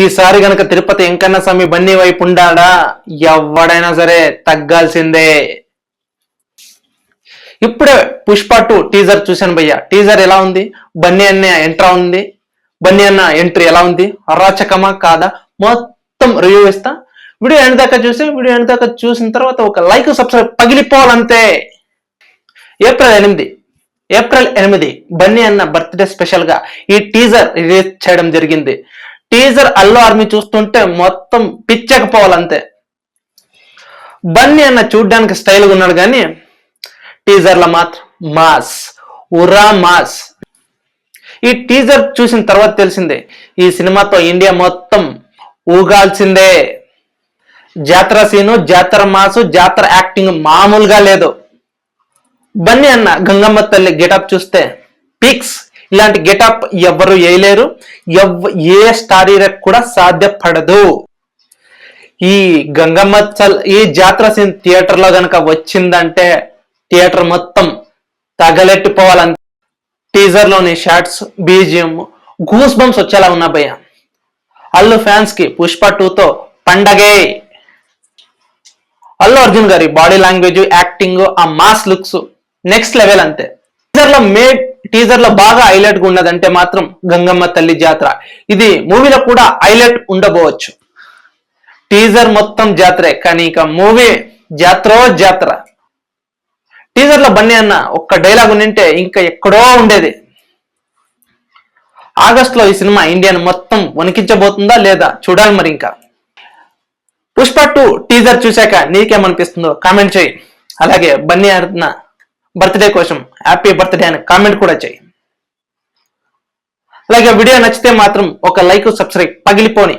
ఈసారి గనక తిరుపతి వెంకన్న స్వామి బన్నీ వైపు ఉండాడా ఎవడైనా సరే తగ్గాల్సిందే. ఇప్పుడే పుష్ప 2 టీజర్ చూశాను భయ్య. టీజర్ ఎలా ఉంది? బన్నీ అన్న ఎంట్రీ ఎలా ఉంది? అరాచకమా కాదా మొత్తం రివ్యూ ఇస్తా. వీడియో ఎండ్ దాకా చూసిన తర్వాత ఒక లైక్ సబ్స్క్రైబ్ పగిలిపోవాలంతే. ఏప్రిల్ 8 బన్నీ అన్న బర్త్డే స్పెషల్ గా ఈ టీజర్ రిలీజ్ చేయడం జరిగింది. టీజర్ అల్లు ఆర్మీ చూస్తుంటే మొత్తం పిచ్చకపోవాలంతే. బన్నీ అన్న చూడ్డానికి స్టైల్గా ఉన్నాడు కానీ టీజర్లో మాత్రం మాస్. ఈ టీజర్ చూసిన తర్వాత తెలిసిందే ఈ సినిమాతో ఇండియా మొత్తం ఊగాల్సిందే. జాతర సీను, జాతర మాసు, జాతర యాక్టింగ్ మామూలుగా లేదు. బన్నీ అన్న గంగమ్మ తల్లి గెటప్ చూస్తే పిక్స్. ఇలాంటి గెటప్ ఎవరు వేయలేరు, ఏ స్టార్ కూడా సాధ్యపడదు. ఈ గంగమ్మ ఈ జాతర సీన్ థియేటర్ లో గనక వచ్చిందంటే థియేటర్ మొత్తం తగలెట్టిపోవాలంతే. టీజర్ లోని షార్ట్స్, బీజిఎం గూస్ బంప్స్ వచ్చేలా ఉన్నా భయ్య. అల్లు ఫ్యాన్స్ కి పుష్ప 2తో పండగే. అల్లు అర్జున్ గారి బాడీ లాంగ్వేజ్, యాక్టింగ్, ఆ మాస్ లుక్స్ నెక్స్ట్ లెవెల్ అంతే. టీజర్ లో బాగా హైలైట్ గా ఉన్నదంటే మాత్రం గంగమ్మ తల్లి జాతర. ఇది మూవీలో కూడా హైలైట్ ఉండబోవచ్చు. టీజర్ మొత్తం జాతరే కానీ ఇక మూవీ జాతర. టీజర్ లో బన్నీ అన్న ఒక్క డైలాగ్ ఉంటే ఇంకా ఎక్కడో ఉండేది. ఆగస్ట్ లో ఈ సినిమా ఇండియన్ మొత్తం వణికించబోతుందా లేదా చూడాలి మరి. ఇంకా పుష్ప 2 టీజర్ చూశాక నీకేమనిపిస్తుందో కామెంట్ చేయి. అలాగే బన్నీ అన్న బర్త్డే కోసం హ్యాపీ బర్త్డే అని కామెంట్ కూడా చేయి. అలాగే వీడియో నచ్చితే మాత్రం ఒక లైక్, సబ్స్క్రైబ్ పగిలిపోని.